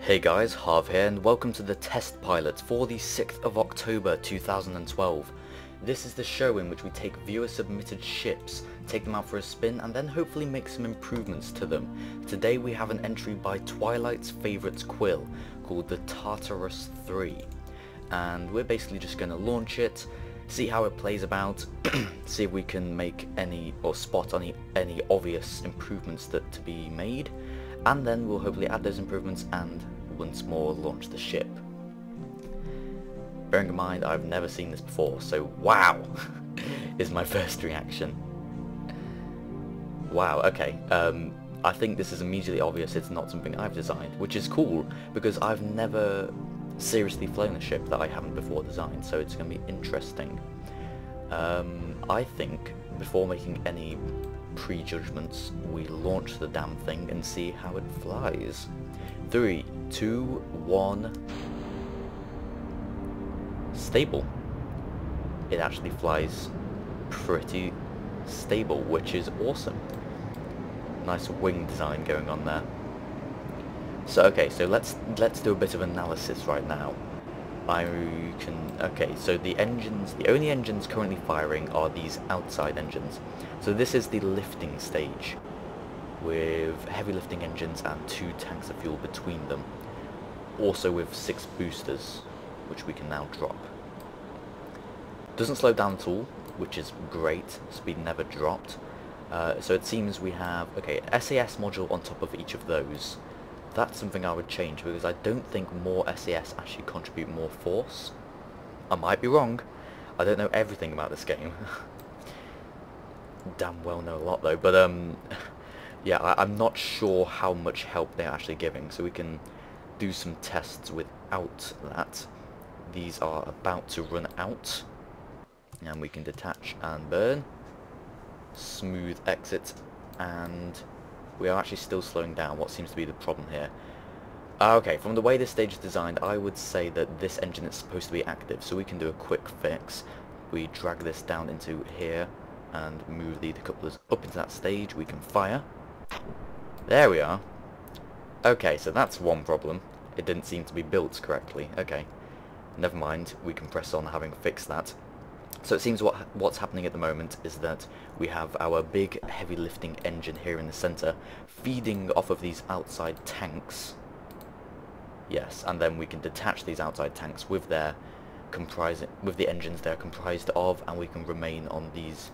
Hey guys, Harv here and welcome to the test pilot for the 6th of October 2012. This is the show in which we take viewer submitted ships, take them out for a spin and then hopefully make some improvements to them. Today we have an entry by Twilight's Favourites Quill called the Tartarus 3 and we're basically just going to launch it, see how it plays about, see if we can make any or spot any obvious improvements to be made, and then we'll hopefully add those improvements and once more launch the ship. Bearing in mind I've never seen this before, so wow is my first reaction. Wow, okay, I think this is immediately obvious it's not something I've designed, which is cool because I've never seriously flown a ship that I haven't before designed, so it's going to be interesting. I think before making any prejudgments, we launch the damn thing and see how it flies. 3, 2, 1. Stable. It actually flies pretty stable, which is awesome. Nice wing design going on there. So okay, so let's do a bit of analysis right now. Okay, so the only engines currently firing are these outside engines. So this is the lifting stage, with heavy lifting engines and 2 tanks of fuel between them. Also with 6 boosters, which we can now drop. Doesn't slow down at all, which is great, speed never dropped. So it seems we have, okay, SAS module on top of each of those. That's something I would change because I don't think more SAS actually contribute more force. I might be wrong. I don't know everything about this game. Damn well know a lot though, but yeah, I'm not sure how much help they're actually giving, so we can do some tests without that. These are about to run out, and we can detach and burn. Smooth exit, and we are actually still slowing down. What seems to be the problem here? Okay, from the way this stage is designed, I would say that this engine is supposed to be active, so we can do a quick fix. We drag this down into here and move the decouplers up into that stage. We can fire. There we are. Okay, so that's one problem. It didn't seem to be built correctly. Okay, never mind. We can press on having fixed that. So it seems what's happening at the moment is that we have our big heavy lifting engine here in the center feeding off of these outside tanks. Yes, and then we can detach these outside tanks with the engines they're comprised of, and we can remain on these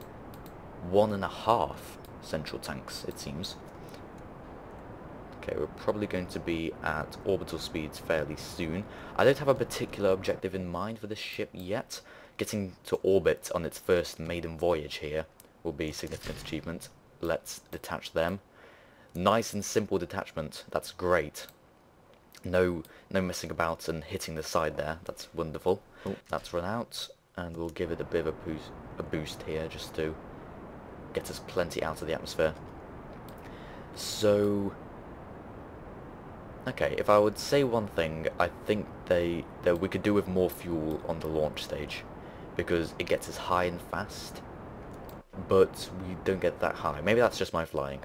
1.5 central tanks, it seems. Okay, we're probably going to be at orbital speeds fairly soon. I don't have a particular objective in mind for this ship yet. Getting to orbit on its first maiden voyage here will be a significant achievement. Let's detach them. Nice and simple detachment. That's great. No messing about and hitting the side there. That's wonderful. Oh, that's run out, and we'll give it a bit of a boost here just to get us plenty out of the atmosphere. So, okay, if I would say one thing, I think that we could do with more fuel on the launch stage, because it gets us high and fast, but we don't get that high. Maybe that's just my flying.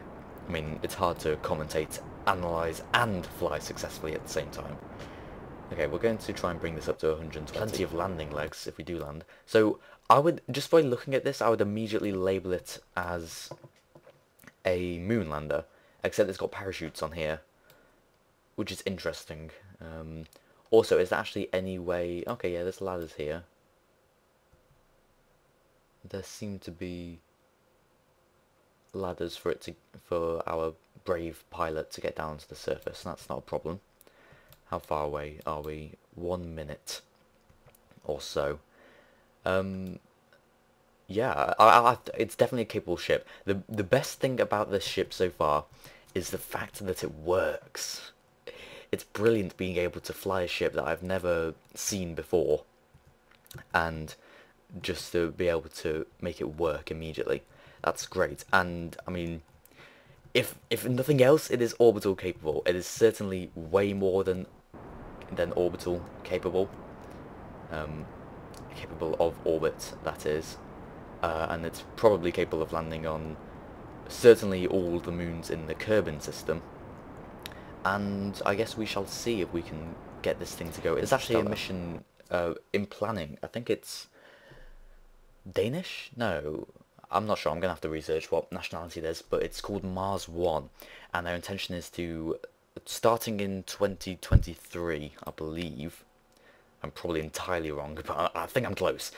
I mean, it's hard to commentate, analyze, and fly successfully at the same time. Okay, we're going to try and bring this up to 120. Plenty of landing legs if we do land. So I would, just by looking at this, I would immediately label it as a moon lander, except it's got parachutes on here, which is interesting. Also, is there actually any way... Okay, yeah, there's ladders here. There seem to be ladders for our brave pilot to get down to the surface. That's not a problem. How far away are we? 1 minute or so. Yeah, it's definitely a capable ship. The best thing about this ship so far is the fact that it works. It's brilliant being able to fly a ship that I've never seen before, and just to be able to make it work immediately. That's great. And I mean, if nothing else, it is orbital capable. It is certainly way more than orbital capable. Capable of orbit, that is. And it's probably capable of landing on certainly all the moons in the Kerbin system. and I guess we shall see if we can get this thing to go. It's actually a mission in planning. I think it's Danish? No, I'm not sure. I'm going to have to research what nationality it is, but it's called Mars 1, and their intention is to, starting in 2023, I believe, I'm probably entirely wrong, but I think I'm close,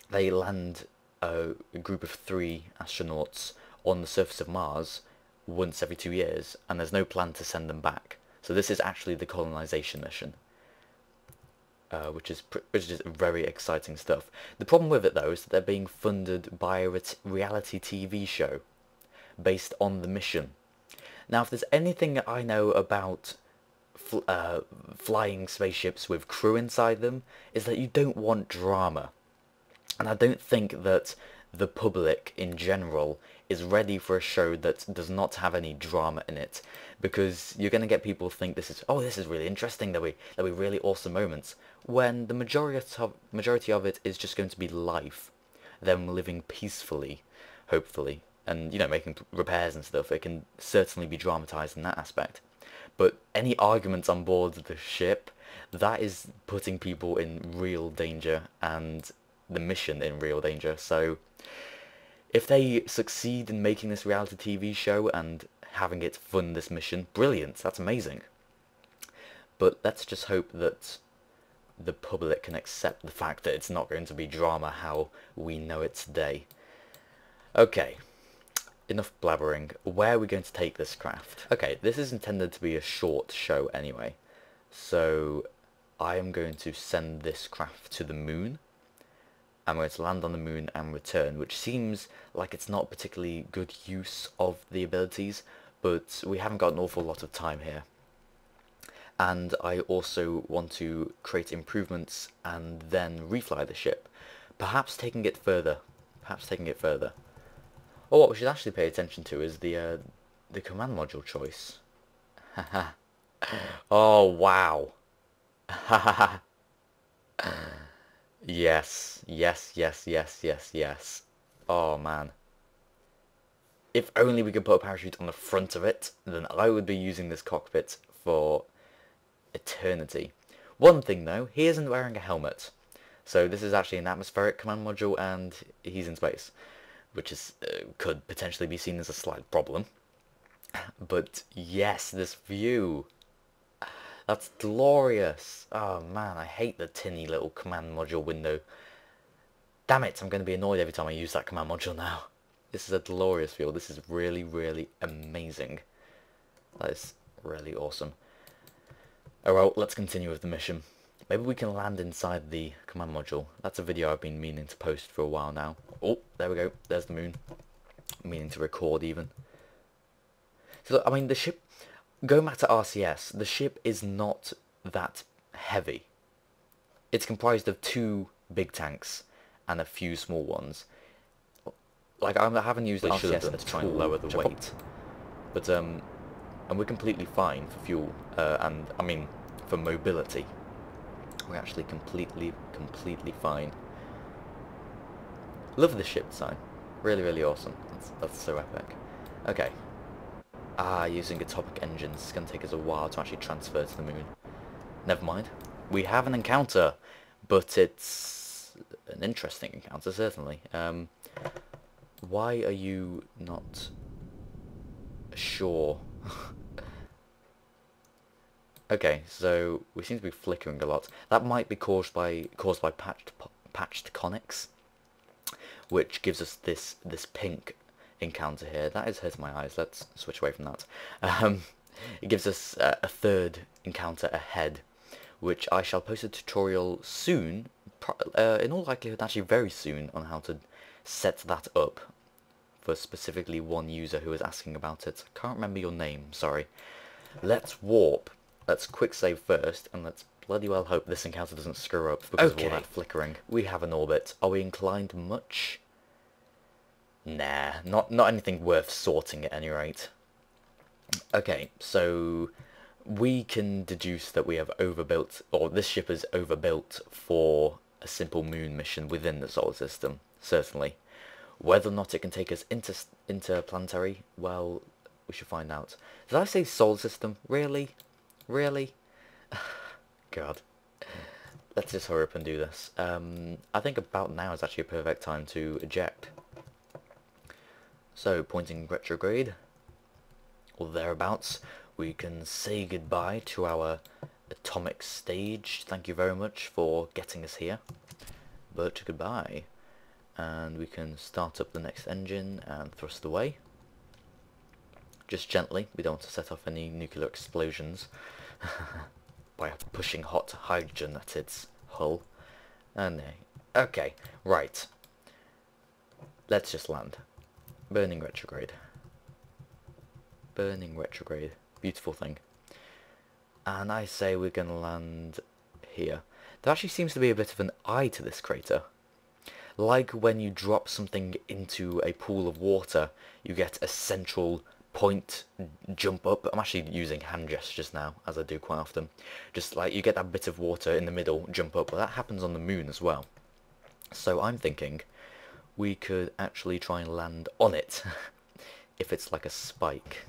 they land a group of 3 astronauts on the surface of Mars once every 2 years, and there's no plan to send them back. So this is actually the colonization mission. Which is very exciting stuff. The problem with it, though, is that they're being funded by a reality TV show based on the mission. Now, if there's anything I know about flying spaceships with crew inside them, is that you don't want drama. And I don't think that the public in general is ready for a show that does not have any drama in it, because you're going to get people think this is really interesting, there'll be really awesome moments, when the majority of it is just going to be life, them living peacefully, hopefully, and, you know, making repairs and stuff. It can certainly be dramatized in that aspect, but any arguments on board the ship, that is putting people in real danger, and the mission in real danger. So if they succeed in making this reality TV show and having it fund this mission, brilliant, that's amazing. But let's just hope that the public can accept the fact that it's not going to be drama how we know it today. Okay, enough blabbering. Where are we going to take this craft? Okay, this is intended to be a short show anyway, so I am going to send this craft to the moon. I'm going to land on the moon and return, which seems like it's not particularly good use of the abilities, but we haven't got an awful lot of time here. And I also want to create improvements and then refly the ship, perhaps taking it further. Or what we should actually pay attention to is the command module choice. Haha. Oh wow. Haha. Yes. Oh man. If only we could put a parachute on the front of it, then I would be using this cockpit for eternity. One thing though, he isn't wearing a helmet. So this is actually an atmospheric command module, and he's in space, which is could potentially be seen as a slight problem. But yes, this view. That's glorious. Oh man, I hate the tinny little command module window. Damn it, I'm going to be annoyed every time I use that command module now. This is a glorious view. This is really, really amazing. That is really awesome. Oh well, let's continue with the mission. Maybe we can land inside the command module. That's a video I've been meaning to post for a while now. Oh, there we go. There's the moon. Meaning to record even. So, I mean, the ship... Going back to RCS, the ship is not that heavy. It's comprised of 2 big tanks and a few small ones. Like, I haven't used RCS to try and lower the weight, but and we're completely fine for fuel, and I mean for mobility. We're actually completely fine. Love the ship design. Really, really awesome. That's so epic. Okay. Using atomic engines. It's going to take us a while to actually transfer to the moon. Never mind. We have an encounter, but it's an interesting encounter, certainly. Why are you not sure? Okay, so we seem to be flickering a lot. That might be caused by patched conics, which gives us this pink encounter here. That is hurting my eyes. Let's switch away from that. It gives us a third encounter ahead, which I shall post a tutorial soon, in all likelihood actually very soon, on how to set that up for specifically one user who was asking about it. I can't remember your name, sorry. Let's warp. Let's quick save first, and let's bloody well hope this encounter doesn't screw up because of all that flickering. We have an orbit. Are we inclined much? Nah, not anything worth sorting at any rate. Okay, so we can deduce that we have overbuilt, or this ship is overbuilt for a simple moon mission within the solar system, certainly. Whether or not it can take us interplanetary, well, We should find out. Did I say solar system? Really? Really? God. Let's just hurry up and do this. I think about now is actually a perfect time to eject. So, pointing retrograde, or thereabouts, we can say goodbye to our atomic stage. Thank you very much for getting us here. But goodbye. And we can start up the next engine and thrust away. Just gently, we don't want to set off any nuclear explosions by pushing hot hydrogen at its hull. And okay, right. Let's just land. Burning retrograde. Burning retrograde. Beautiful thing. And I say we're going to land here. There actually seems to be a bit of an eye to this crater. Like when you drop something into a pool of water, you get a central point jump up. I'm actually using hand gestures now, as I do quite often. Just like you get that bit of water in the middle jump up. But that happens on the moon as well. So I'm thinking we could actually try and land on it. If it's like a spike.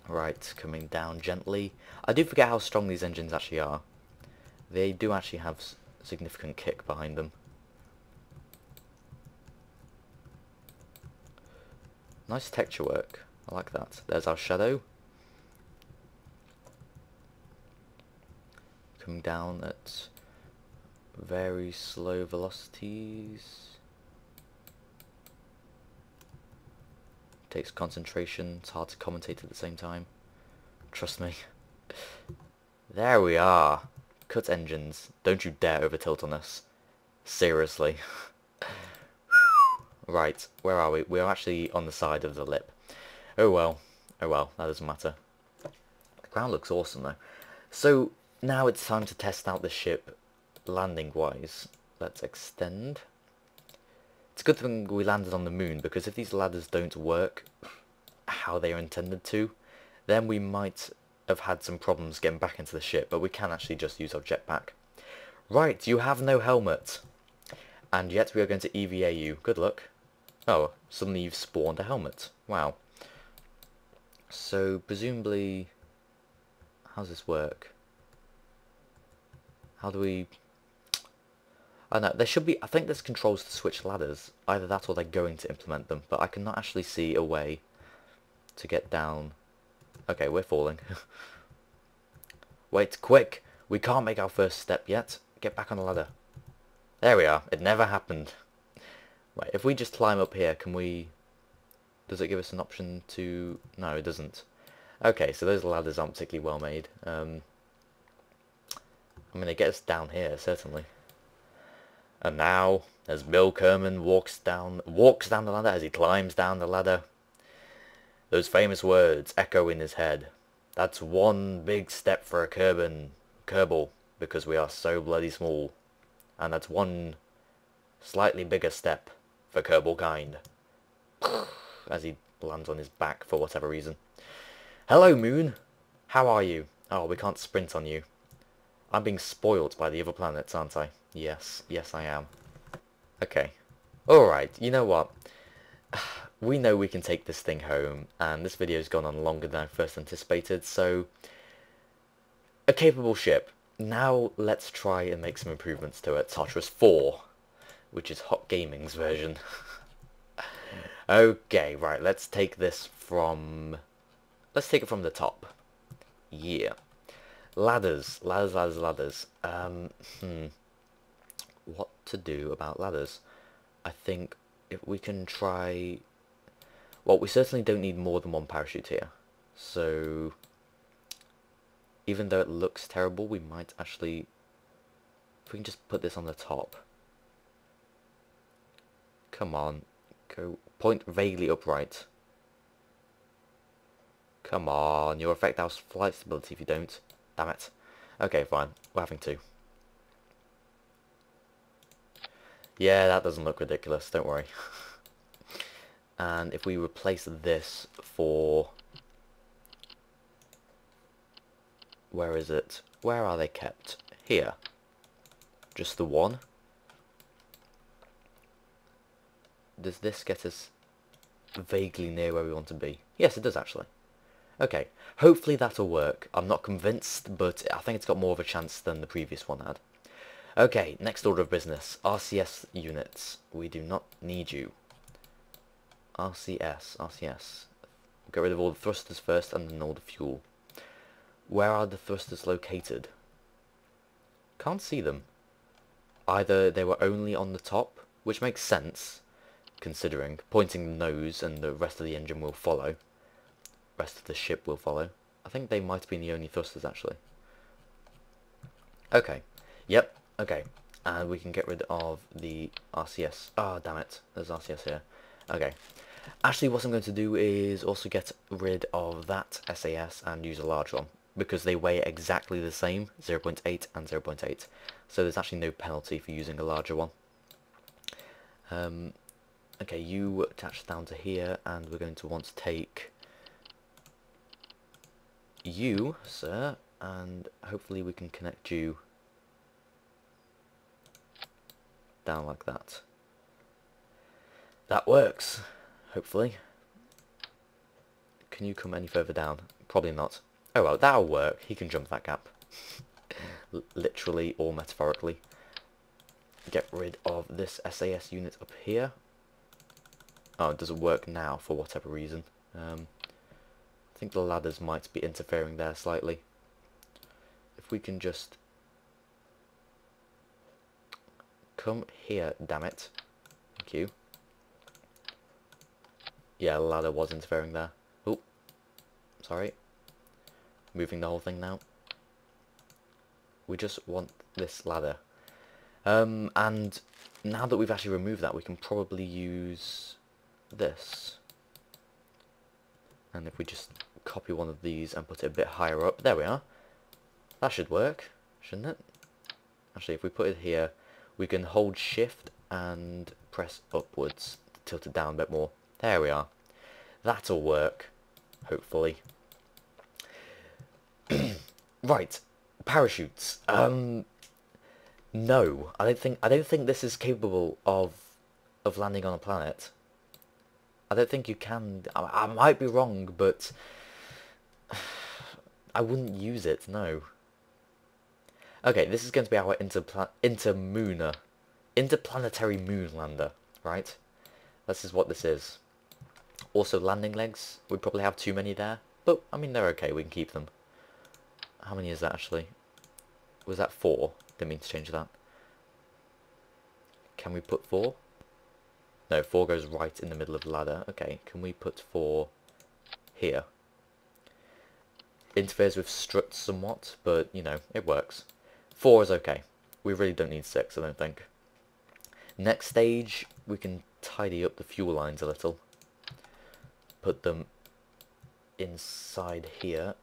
Right, coming down gently. I do forget how strong these engines actually are. They do actually have significant kick behind them. Nice texture work. I like that. There's our shadow. Coming down at very slow velocities. Takes concentration. It's hard to commentate at the same time. Trust me. There we are. Cut engines. Don't you dare over tilt on us. Seriously. Right, where are we? We're actually on the side of the lip. Oh well, that doesn't matter. The ground looks awesome though. So, now it's time to test out the ship landing-wise. Let's extend. It's a good thing we landed on the moon, because if these ladders don't work how they are intended to, then we might have had some problems getting back into the ship, but we can actually just use our jetpack. Right, you have no helmet. And yet we are going to EVA you. Good luck. Oh, suddenly you've spawned a helmet. Wow. So, presumably... how does this work? How do we... I don't know, there should be... I think there's controls to switch ladders. Either that or they're going to implement them. But I cannot actually see a way to get down. Okay, we're falling. Wait, quick! We can't make our first step yet. Get back on the ladder. There we are. It never happened. Right, if we just climb up here, can we... does it give us an option to... no, it doesn't. Okay, so those ladders aren't particularly well made. I mean, they get us down here, certainly. And now, as Bill Kerbin walks down the ladder, as he climbs down the ladder, those famous words echo in his head. That's one big step for a Kerbal, because we are so bloody small. And that's one slightly bigger step for Kerbal kind. As he lands on his back for whatever reason. Hello, Moon. How are you? Oh, we can't sprint on you. I'm being spoiled by the other planets, aren't I? Yes, I am. Okay. Alright, you know what? We know we can take this thing home, and this video's gone on longer than I first anticipated, so... a capable ship. Now let's try and make some improvements to it. Tartarus 4, which is HOCgaming's version. Okay, right, let's take this from... let's take it from the top. Yeah. Ladders. What to do about ladders? I think if we can try... well, we certainly don't need more than one parachute here. So... even though it looks terrible, we might actually... if we can just put this on the top. Come on. Go... point vaguely upright. Come on, you'll affect our flight stability if you don't. Damn it. Okay, fine. We're having to. Yeah, that doesn't look ridiculous, don't worry. And if we replace this for... where is it? Where are they kept? Here. Just the one. Does this get us vaguely near where we want to be? Yes, it does actually. Okay, hopefully that'll work. I'm not convinced, but I think it's got more of a chance than the previous one had. Okay, next order of business. RCS units. We do not need you. RCS. Get rid of all the thrusters first and then all the fuel. Where are the thrusters located? Can't see them. Either they were only on the top, which makes sense, considering pointing the nose and the rest of the engine will follow. Rest of the ship will follow. I think they might have been the only thrusters actually. Okay. Yep. Okay. And we can get rid of the RCS. Ah, damn it. There's RCS here. Okay. Actually, what I'm going to do is also get rid of that SAS and use a large one, because they weigh exactly the same, 0.8 and 0.8. So there's actually no penalty for using a larger one. Okay, you attach down to here, and we're going to want to take you, sir, and hopefully we can connect you down like that. That works, hopefully. Can you come any further down? Probably not. Oh well, that'll work. He can jump that gap. Literally or metaphorically. Get rid of this SAS unit up here. Oh, it doesn't work now for whatever reason. I think the ladders might be interfering there slightly. If we can just come here, damn it. Thank you. Yeah, the ladder was interfering there. Oh, sorry. Moving the whole thing now. We just want this ladder. And now that we've actually removed that, we can probably use this. And if we just copy one of these and put it a bit higher up, there we are. That should work, shouldn't it? Actually, if we put it here, we can hold shift and press upwards to tilt it down a bit more. There we are. That'll work, hopefully. Right, parachutes. No, I don't think this is capable of landing on a planet. I don't think you can. I might be wrong, but I wouldn't use it. No. Okay, this is going to be our interplanetary moon lander, right? This is what this is. Also, landing legs. We probably have too many there, but I mean they're okay. We can keep them. How many is that actually? Was that 4? Didn't mean to change that. Can we put 4? No, 4 goes right in the middle of the ladder. Okay, can we put 4 here? Interferes with struts somewhat, but, you know, it works. 4 is okay. We really don't need 6, I don't think. Next stage, we can tidy up the fuel lines a little. Put them inside here,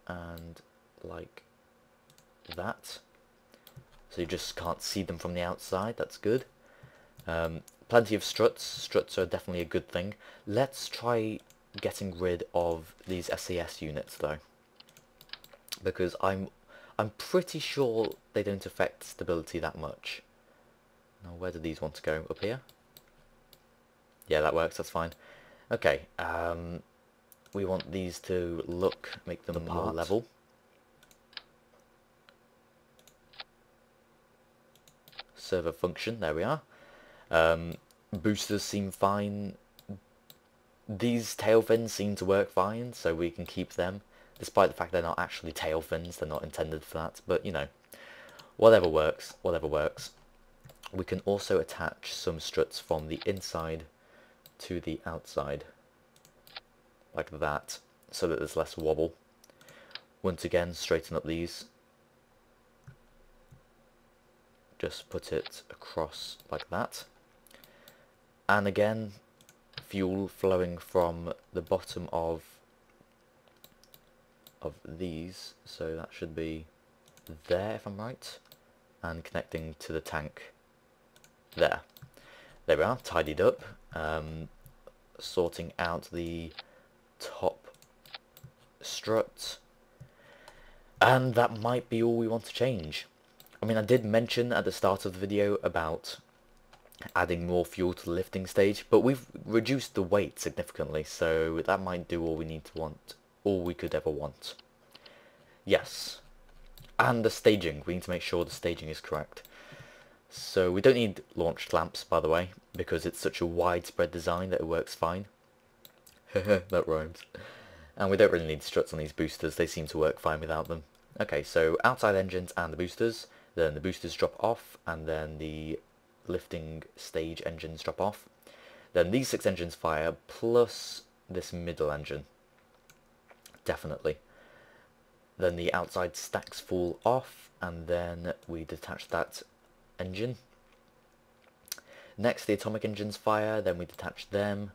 and like that. So you just can't see them from the outside. That's good. Plenty of struts. Struts are definitely a good thing. Let's try getting rid of these SAS units though, because I'm pretty sure they don't affect stability that much. Now where do these want to go? Up here? Yeah, that works. That's fine. Okay. We want these to make them more level. Server function, there we are. Boosters seem fine. These tail fins seem to work fine, so we can keep them, despite the fact they're not actually tail fins. They're not intended for that, but you know, whatever works, whatever works. We can also attach some struts from the inside to the outside, like that, so that there's less wobble. Once again, straighten up these. Just put it across like that. And again, fuel flowing from the bottom of these, so that should be there if I'm right, and connecting to the tank there. There we are, tidied up. Sorting out the top strut, and that might be all we want to change. I mean, I did mention at the start of the video about adding more fuel to the lifting stage, but we've reduced the weight significantly, so that might do all we need to want all we could ever want. Yes. And the staging. We need to make sure the staging is correct. So we don't need launched lamps, by the way, because it's such a widespread design that it works fine. That rhymes. And we don't really need struts on these boosters. They seem to work fine without them. Okay, so outside engines and the boosters. Then the boosters drop off, and then the lifting stage engines drop off. Then these 6 engines fire, plus this middle engine. Definitely. Then the outside stacks fall off, and then we detach that engine. Next, the atomic engines fire, then we detach them.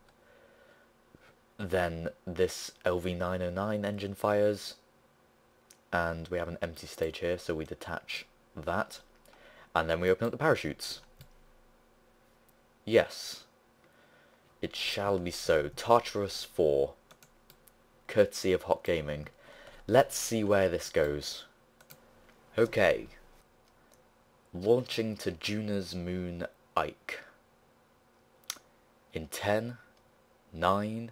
Then this LV909 engine fires, and we have an empty stage here, so we detach that. And then we open up the parachutes. Yes. It shall be so. Tartarus 4. Courtesy of HOCgaming. Let's see where this goes. Okay. Launching to Duna's moon Ike. In 10, 9,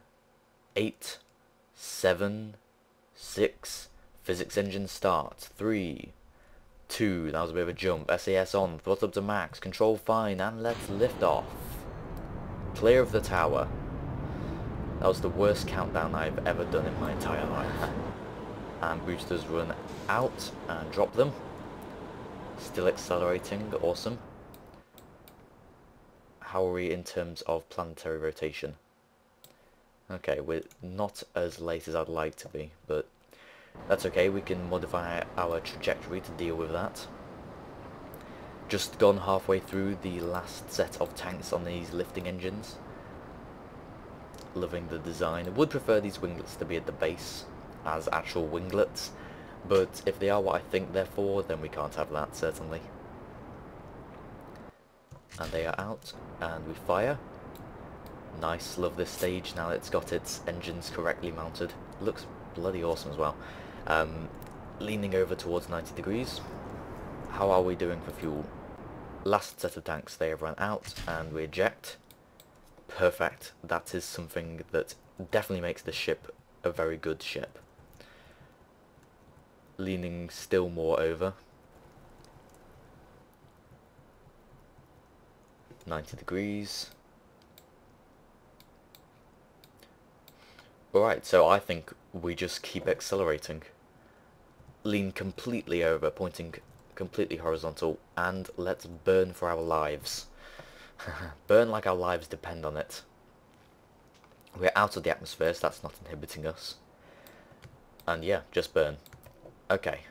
8, 7, 6, physics engine start. 3, 2, that was a bit of a jump. SAS on, throttle up to max, control fine, and let's lift off. Clear of the tower. That was the worst countdown I've ever done in my entire life. And boosters run out and drop them. Still accelerating, awesome. How are we in terms of planetary rotation? Okay, we're not as late as I'd like to be, but that's okay, we can modify our trajectory to deal with that. Just gone halfway through the last set of tanks on these lifting engines. Loving the design. I would prefer these winglets to be at the base as actual winglets, but if they are what I think they're for, then we can't have that, certainly. And they are out, and we fire. Nice, love this stage now that it's got its engines correctly mounted. Looks bloody awesome as well. Leaning over towards 90 degrees. How are we doing for fuel? Last set of tanks, they have run out, and we eject. Perfect. That is something that definitely makes the ship a very good ship. Leaning still more over. 90 degrees. Alright, so I think we just keep accelerating. Lean completely over, pointing completely horizontal, and let's burn for our lives. Burn like our lives depend on it. We're out of the atmosphere, so that's not inhibiting us. And yeah, just burn. Okay.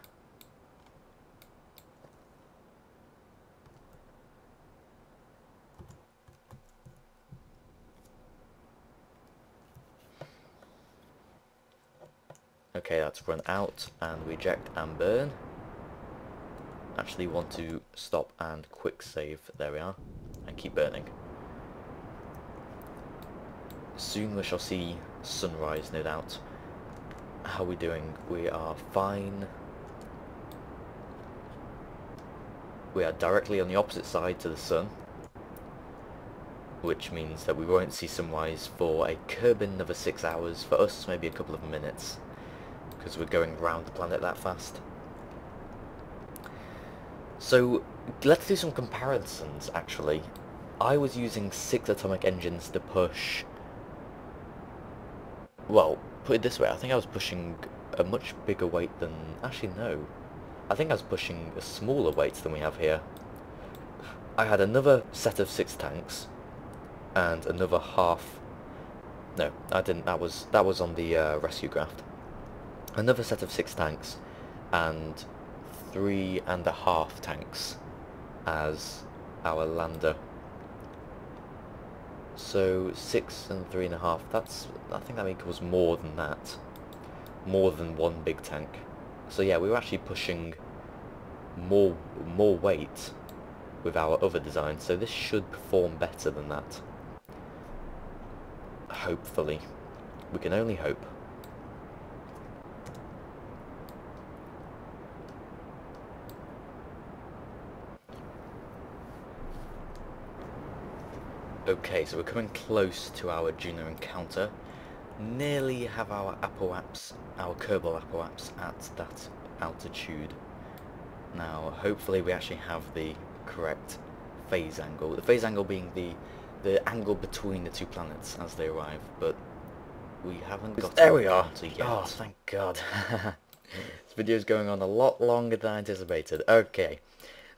Okay, that's run out, and we eject and burn. Actually want to stop and quick save, there we are, and keep burning. Soon we shall see sunrise, no doubt. How are we doing? We are fine. We are directly on the opposite side to the sun, which means that we won't see sunrise for a Kerbin of 6 hours. For us, maybe a couple of minutes, because we're going around the planet that fast. So let's do some comparisons, actually. I was using 6 atomic engines to push... Well, put it this way, I think I was pushing a much bigger weight than... Actually, no. I think I was pushing a smaller weight than we have here. I had another set of 6 tanks, and another half... No, I didn't. That was on the rescue graft. Another set of 6 tanks, and 3.5 tanks as our lander. So 6 and 3.5, I think that equals more than that. More than one big tank. So yeah, we were actually pushing more weight with our other design, so this should perform better than that. Hopefully. We can only hope. Okay, so we're coming close to our Duna encounter. nearly have our apoaps, our Kerbal apoaps at that altitude. Now, hopefully we actually have the correct phase angle. The phase angle being the angle between the two planets as they arrive, but we haven't got There we are. yet. Oh, thank God. This video's going on a lot longer than anticipated. Okay,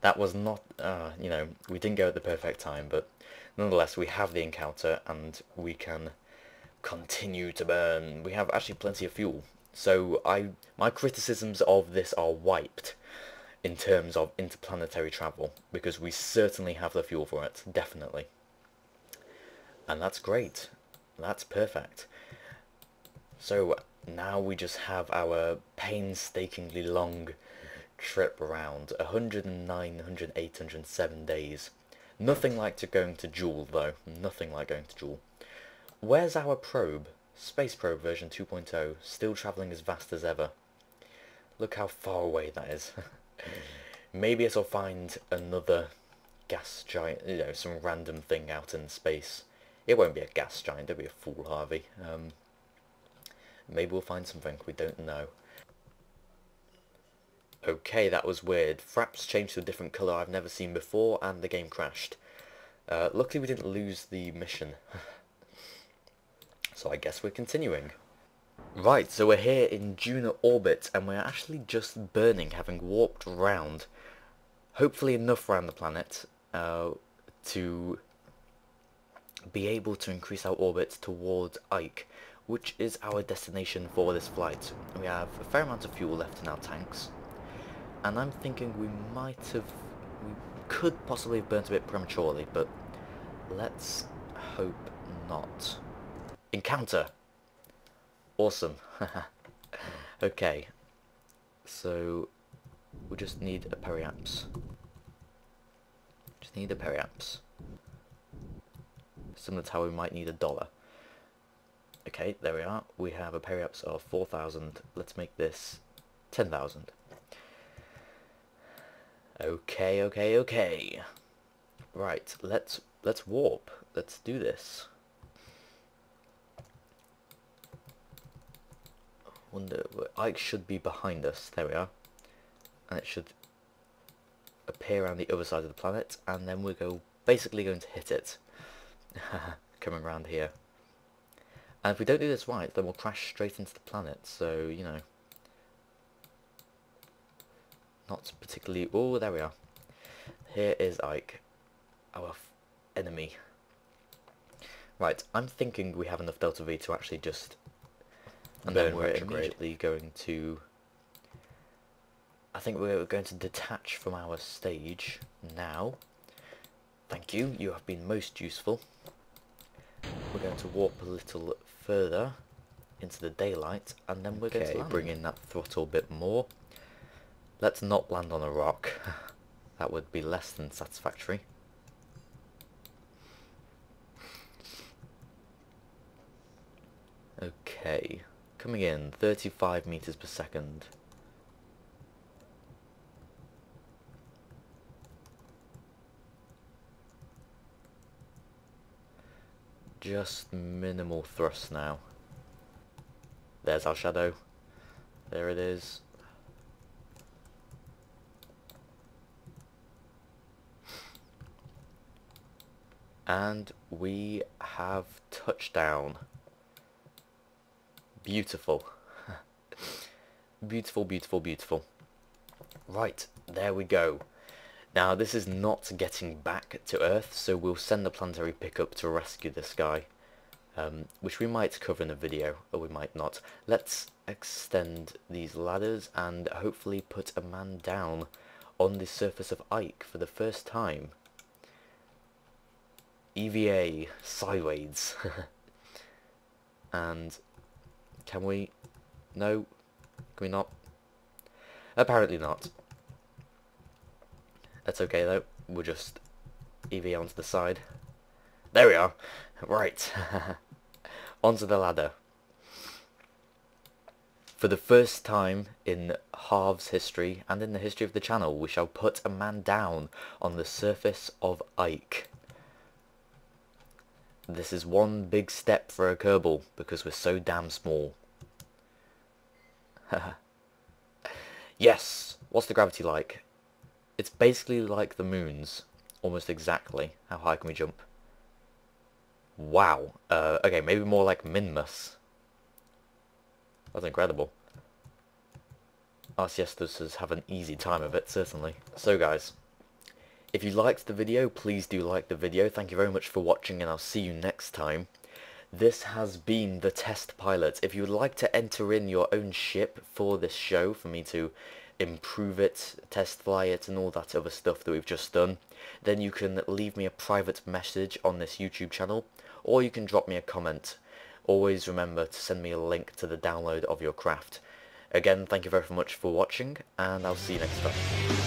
that was not, you know, we didn't go at the perfect time, but nonetheless we have the encounter and we can continue to burn. We have actually plenty of fuel, so my criticisms of this are wiped in terms of interplanetary travel, because we certainly have the fuel for it, definitely. And that's great. That's perfect. So now we just have our painstakingly long trip around 109, 108, 107 days. Nothing like going to Jool, though. Nothing like going to Jool. Where's our probe? Space probe version 2.0, still travelling as vast as ever. Look how far away that is. Maybe it'll find another gas giant, you know, some random thing out in space. It won't be a gas giant, it'll be a fool, Harvey. Maybe we'll find something, we don't know. Okay, that was weird. Fraps changed to a different colour I've never seen before, and the game crashed. Luckily we didn't lose the mission. So I guess we're continuing. Right, so we're here in Duna orbit, and we're actually just burning, having warped around, hopefully enough around the planet, to be able to increase our orbit towards Ike, which is our destination for this flight. We have a fair amount of fuel left in our tanks, and I'm thinking we could possibly have burnt a bit prematurely, but let's hope not. Encounter! Awesome. Okay, so we just need a periaps. Just need a periaps. Similar to how we might need $1. Okay, there we are. We have a periaps of 4,000. Let's make this 10,000. Okay. Right, let's warp. Let's do this. Wonder, Ike should be behind us. There we are. And it should appear on the other side of the planet, and then we're basically going to hit it. Coming around here. And if we don't do this right, then we'll crash straight into the planet, so, you know. Not particularly... Oh, there we are. Here is Ike, our enemy. Right, I'm thinking we have enough Delta V to actually just... And then we're immediately going to... I think we're going to detach from our stage now. Thank you, you have been most useful. We're going to warp a little further into the daylight, and then we're going to bring in that throttle a bit more. Let's not land on a rock. That would be less than satisfactory. Okay, coming in 35 meters per second. Just minimal thrust now. There's our shadow. There it is. And we have touchdown. Beautiful. Beautiful. Right, there we go. Now, this is not getting back to Earth, so we'll send the planetary pickup to rescue this guy, which we might cover in a video, or we might not. Let's extend these ladders and hopefully put a man down on the surface of Ike for the first time. EVA, sideways. And can we? No, can we not? Apparently not. That's okay though, we'll just EV onto the side. There we are! Right. Onto the ladder. For the first time in Harv's history, and in the history of the channel, we shall put a man down on the surface of Ike. This is one big step for a Kerbal, because we're so damn small. Yes! What's the gravity like? It's basically like the moon's. Almost exactly. How high can we jump? Wow. Okay, maybe more like Minmus. That's incredible. Us yes-thusers have an easy time of it, certainly. So guys, if you liked the video, please do like the video. Thank you very much for watching, and I'll see you next time. This has been the test pilot. If you would like to enter in your own ship for this show, for me to improve it, test fly it, and all that other stuff that we've just done, then you can leave me a private message on this YouTube channel, or you can drop me a comment. Always remember to send me a link to the download of your craft. Again, thank you very much for watching, and I'll see you next time.